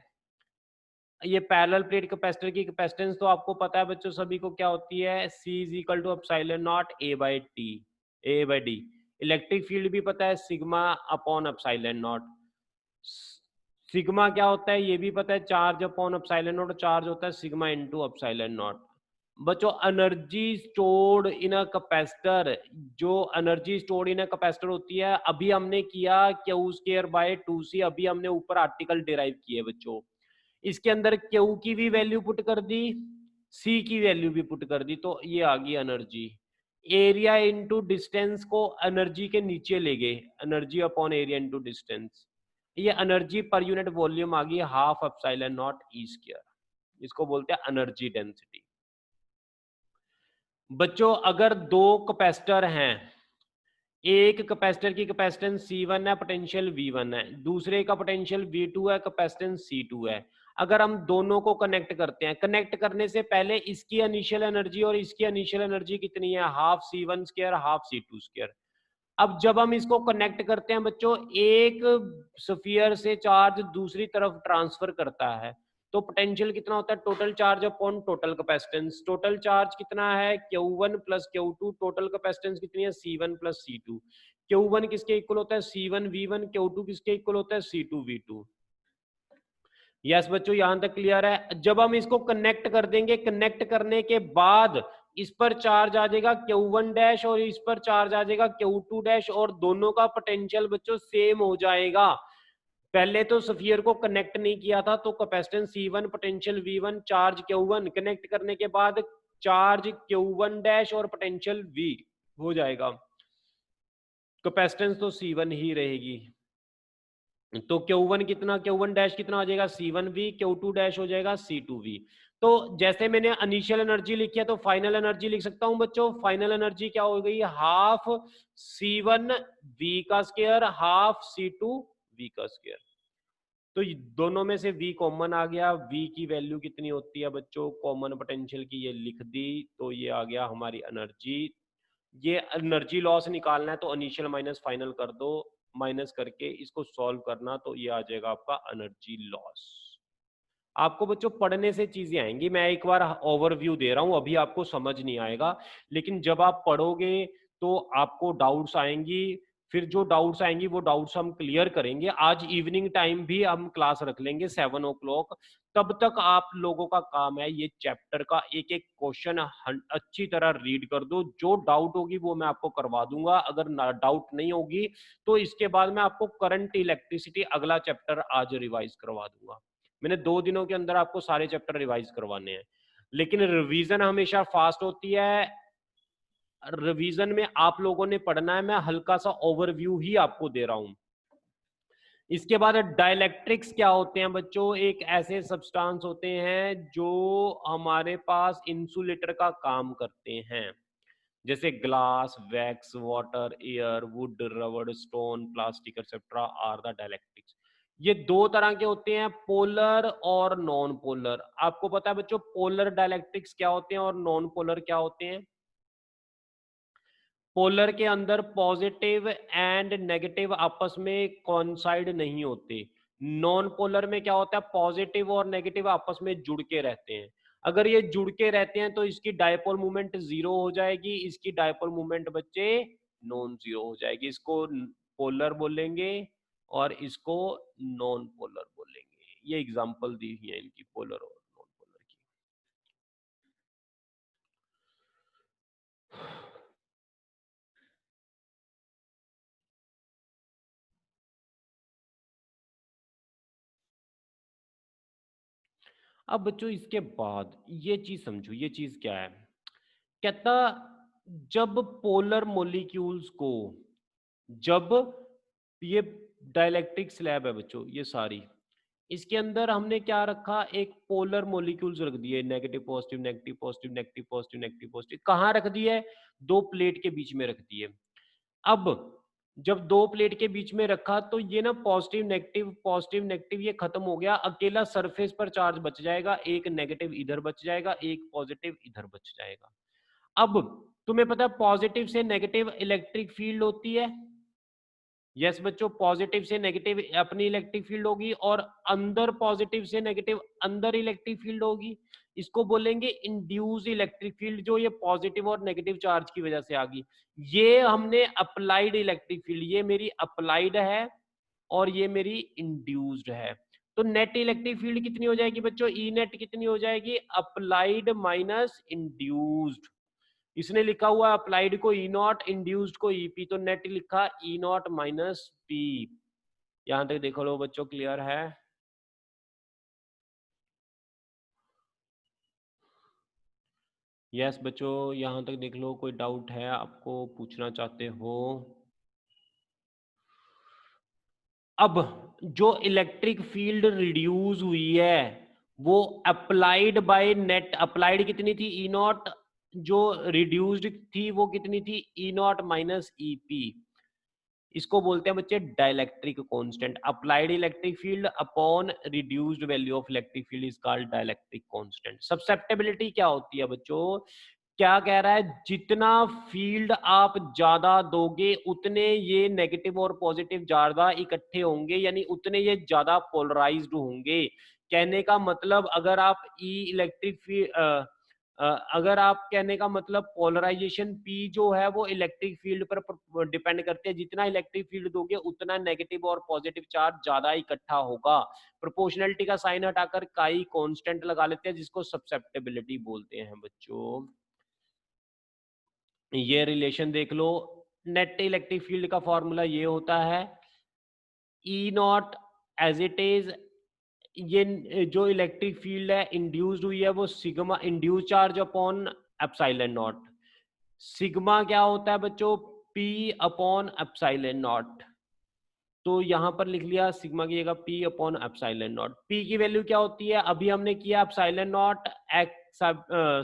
ये पैरेलल प्लेट कैपेसिटर की कैपेसिटेंस तो आपको पता है बच्चों सभी को, क्या होती है? C is equal to epsilon naught A by D. Electric field भी पता है, sigma upon epsilon naught. Sigma क्या होता है ये भी पता है, charge upon epsilon naught. Charge होता है सिग्मा इनटू एप्सिलॉन नॉट। बच्चों energy stored in a capacitor, जो energy stored in a capacitor होती है, अभी हमने किया क्यू स्क्वायर बाय 2c। अभी हमने ऊपर आर्टिकल डिराइव किए बच्चों। इसके अंदर क्यू की भी वैल्यू पुट कर दी, सी की वैल्यू भी पुट कर दी, तो ये आ गई एनर्जी। एरिया इनटू डिस्टेंस को एनर्जी के नीचे ले गए, energy upon area into distance. ये एनर्जी पर यूनिट वॉल्यूम आ गई half epsilon not E square. इसको बोलते हैं एनर्जी डेंसिटी। बच्चों अगर दो कैपेसिटर हैं, एक कैपेसिटर की कैपेसिटेंस C1 है, पोटेंशियल V1 है, दूसरे का पोटेंशियल V2 है, कैपेसिटेंस C2 है। अगर हम दोनों को कनेक्ट करते हैं, कनेक्ट करने से पहले इसकी इनिशियल एनर्जी और इसकी इनिशियल एनर्जी कितनी है? Half C1 square half C2 square. अब जब हम इसको कनेक्ट करते हैं बच्चों, एक स्फीयर से चार्ज दूसरी तरफ ट्रांसफर करता है, तो पोटेंशियल कितना होता है? Total charge upon total capacitance. Total charge कितना है? Q1 plus Q2। Total capacitance कितनी है? C1 plus C2। Q1 किसके इक्वल होता है? C1 V1। Q2 किसके इक्वल होता है? C2 V2। यस बच्चों यहां तक क्लियर है? जब हम इसको कनेक्ट कर देंगे, कनेक्ट करने के बाद इस पर चार्ज आ जाएगा Q1 डैश और इस पर चार्ज आ जाएगा Q2 डैश, और दोनों का पोटेंशियल बच्चों सेम हो जाएगा। पहले तो स्फीयर को कनेक्ट नहीं किया था, तो capacitance C1 potential V1 charge Q1, connect करने के बाद चार्ज Q1 डैश और पोटेंशियल V हो जाएगा। कैपेसिटेंस तो C1 ही रहेगी। तो Q1 कितना, Q1 डैश कितना हो जाएगा? C1V। Q2 डैश हो जाएगा C2V। तो जैसे मैंने इनिशियल एनर्जी लिखी है तो फाइनल एनर्जी लिख सकता हूं बच्चों। फाइनल एनर्जी क्या हो गई? हाफ C1V का स्क्वायर हाफ C2V का स्क्वायर। तो दोनों में से V कॉमन आ गया। V की वैल्यू कितनी होती है बच्चों? कॉमन पोटेंशियल की ये लिख दी, तो ये आ गया हमारी एनर्जी। ये एनर्जी लॉस निकालना है तो इनिशियल माइनस फाइनल कर दो, माइनस करके इसको सॉल्व करना, तो ये आ जाएगा आपका एनर्जी लॉस। आपको बच्चों पढ़ने से चीजें आएंगी, मैं एक बार ओवरव्यू दे रहा हूं, अभी आपको समझ नहीं आएगा, लेकिन जब आप पढ़ोगे तो आपको डाउट्स आएंगी। फिर जो डाउट्स आएंगी वो डाउट्स हम क्लियर करेंगे। आज इवनिंग टाइम भी हम क्लास रख लेंगे 7 o'clock। तब तक आप लोगों का काम है ये चैप्टर का एक एक क्वेश्चन अच्छी तरह रीड कर दो। जो डाउट होगी वो मैं आपको करवा दूंगा, अगर डाउट नहीं होगी तो इसके बाद मैं आपको करंट इलेक्ट्रिसिटी अगला चैप्टर आज रिवाइज करवा दूंगा। मैंने 2 दिनों के अंदर आपको सारे चैप्टर रिवाइज करवाने हैं, लेकिन रिवीजन हमेशा फास्ट होती है। रिवीजन में आप लोगों ने पढ़ना है, मैं हल्का सा ओवरव्यू ही आपको दे रहा हूं। इसके बाद डाइलेक्ट्रिक्स क्या होते हैं बच्चों? एक ऐसे सब्सटेंस होते हैं जो हमारे पास इंसुलेटर का काम करते हैं, जैसे glass, wax, water, air, wood, rubber, stone, plastic etcetera are the dielectrics. ये दो तरह के होते हैं, पोलर और नॉन पोलर। आपको पता है बच्चों पोलर डाइलेक्ट्रिक्स क्या होते हैं और नॉन पोलर क्या होते हैं? पोलर के अंदर पॉजिटिव एंड नेगेटिव आपस में कॉन्साइड नहीं होते। नॉन पोलर में क्या होता है, पॉजिटिव और नेगेटिव आपस में जुड़ के रहते हैं। अगर ये जुड़ के रहते हैं तो इसकी डायपोल मूवमेंट जीरो हो जाएगी, इसकी डायपोल मूवमेंट बच्चे नॉन जीरो हो जाएगी। इसको पोलर बोलेंगे और इसको नॉन पोलर बोलेंगे। ये एग्जांपल दी हुई है इनकी, पोलर और नॉन पोलर की। अब बच्चों इसके बाद ये चीज समझो, ये चीज क्या है, कहता जब पोलर मॉलिक्यूल्स को, जब ये डाइलेक्ट्रिक स्लैब है बच्चों ये सारी, इसके अंदर हमने क्या रखा, एक पोलर मॉलिक्यूल्स रख दिए, negative positive negative positive negative positive negative positive. कहाँ रख दिए? दो प्लेट के बीच में रख दिए। अब जब दो प्लेट के बीच में रखा तो ये ना पॉजिटिव नेगेटिव ये खत्म हो गया, अकेला सरफेस पर चार्ज बच जाएगा, एक नेगेटिव इधर बच जाएगा, एक पॉजिटिव इधर बच जाएगा। अब तुम्हें पता है पॉजिटिव से नेगेटिव इलेक्ट्रिक फील्ड होती है। यस बच्चों, पॉजिटिव से नेगेटिव अपनी इलेक्ट्रिक फील्ड होगी और अंदर पॉजिटिव से नेगेटिव अंदर इलेक्ट्रिक फील्ड होगी। इसको बोलेंगे इंड्यूस इलेक्ट्रिक फील्ड, जो ये पॉजिटिव और नेगेटिव चार्ज की वजह से आ गई। ये हमने अप्लाइड इलेक्ट्रिक फील्ड, ये मेरी अप्लाइड है और ये मेरी इंड्यूस्ड है। तो नेट इलेक्ट्रिक फील्ड कितनी हो जाएगी बच्चों? ई नेट कितनी हो जाएगी? Applied minus induced. इसने लिखा हुआ अप्लाइड को ई नॉट, इंड्यूस्ड को ईपी, तो नेट लिखा ई नॉट माइनस पी। यहां तक देखो लो बच्चों, क्लियर है? यस बच्चों, यहां तक देख लो, कोई डाउट है आपको पूछना चाहते हो? अब जो इलेक्ट्रिक फील्ड रिड्यूस हुई है वो अप्लाइड बाय नेट, अप्लाइड कितनी थी? ई नॉट, जो रिड्यूस्ड थी वो कितनी थी? E naught minus EP. इसको बोलते हैं बच्चे dielectric constant. Applied electric field upon reduced value of electric field is called dielectric constant. Susceptibility क्या होती है बच्चों? क्या कह रहा है, जितना फील्ड आप ज्यादा दोगे उतने ये नेगेटिव और पॉजिटिव ज्यादा इकट्ठे होंगे, यानी उतने ये ज्यादा पोलराइज्ड होंगे। कहने का मतलब अगर आप ई इलेक्ट्रिक फील्ड अगर आप कहने का मतलब पोलराइजेशन P जो है वो इलेक्ट्रिक फील्ड पर डिपेंड करते हैं, जितना इलेक्ट्रिक फील्ड दोगे उतना नेगेटिव और पॉजिटिव चार्ज ज्यादा इकट्ठा होगा। प्रोपोर्शनलिटी का साइन हटाकर काई कांस्टेंट लगा लेते हैं, जिसको सब्सेप्टिबिलिटी बोलते हैं बच्चों। ये रिलेशन देख लो, नेट इलेक्ट्रिक फील्ड का फॉर्मूला ये होता है E naught as it is, ये जो इलेक्ट्रिक फील्ड है इंड्यूस्ड हुई है वो sigma induce charge upon epsilon naught. Sigma क्या होता है बच्चों? P upon epsilon naught. तो यहां पर लिख लिया सिग्मा की जगह P upon epsilon naught. P की वैल्यू क्या होती है? अभी हमने किया epsilon naught X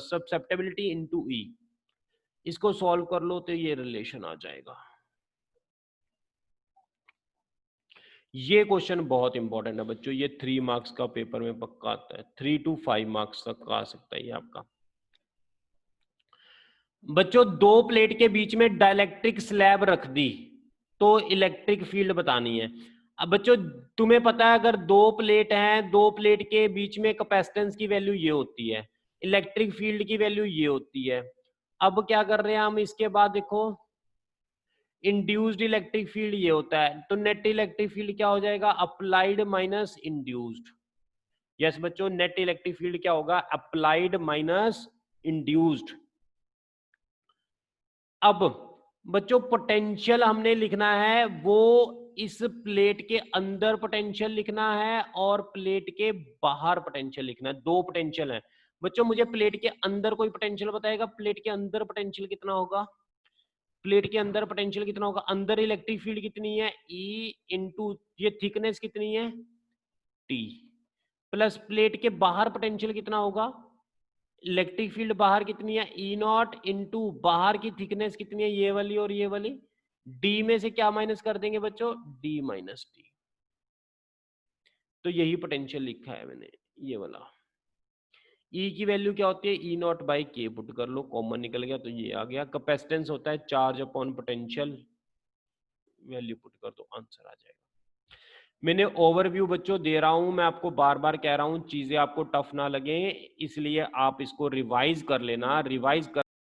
susceptibility into E। इसको सॉल्व कर लो तो ये रिलेशन आ जाएगा। ये क्वेश्चन बहुत इंपॉर्टेंट है बच्चों, ये 3 मार्क्स का पेपर में पक्का आता है, 3 to 5 मार्क्स तक का आ सकता है ये आपका। बच्चों दो प्लेट के बीच में डाइलेक्ट्रिक स्लैब रख दी तो इलेक्ट्रिक फील्ड बतानी है। अब बच्चों तुम्हें पता है अगर दो प्लेट हैं, दो प्लेट के बीच में कैपेसिटेंस की वैल्यू ये होती है, इलेक्ट्रिक फील्ड की वैल्यू ये होती है। अब क्या कर रहे हैं हम, इसके बाद देखो इंड्यूस्ड इलेक्ट्रिक फील्ड ये होता है, तो नेट इलेक्ट्रिक फील्ड क्या हो जाएगा? Applied minus induced. यस बच्चों, नेट इलेक्ट्रिक फील्ड क्या होगा? Applied minus induced. अब बच्चों पोटेंशियल हमने लिखना है वो इस प्लेट के अंदर पोटेंशियल लिखना है और प्लेट के बाहर पोटेंशियल लिखना है। दो पोटेंशियल है बच्चों, मुझे प्लेट के अंदर कोई पोटेंशियल बताएगा? प्लेट के अंदर पोटेंशियल कितना होगा? प्लेट के अंदर पोटेंशियल कितना होगा? अंदर इलेक्ट्रिक फील्ड कितनी है? ई इंटू ये थिकनेस कितनी है? टी, प्लस प्लेट के बाहर पोटेंशियल कितना होगा? इलेक्ट्रिक फील्ड बाहर कितनी है? ई नॉट इंटू बाहर की थिकनेस कितनी है? ये वाली और ये वाली। डी में से क्या माइनस कर देंगे बच्चों? D minus T. तो यही पोटेंशियल लिखा है मैंने, ये वाला। ई की वैल्यू क्या होती है, ई नॉट बाई के पुट कर लो, कॉमन निकल गया तो ये आ गया। कैपेसिटेंस होता है charge upon potential, value put कर दो, आंसर आ जाएगा। मैंने ओवरव्यू बच्चों दे रहा हूं, मैं आपको बार बार कह रहा हूं चीजें आपको टफ ना लगे, इसलिए आप इसको रिवाइज कर लेना। रिवाइज कर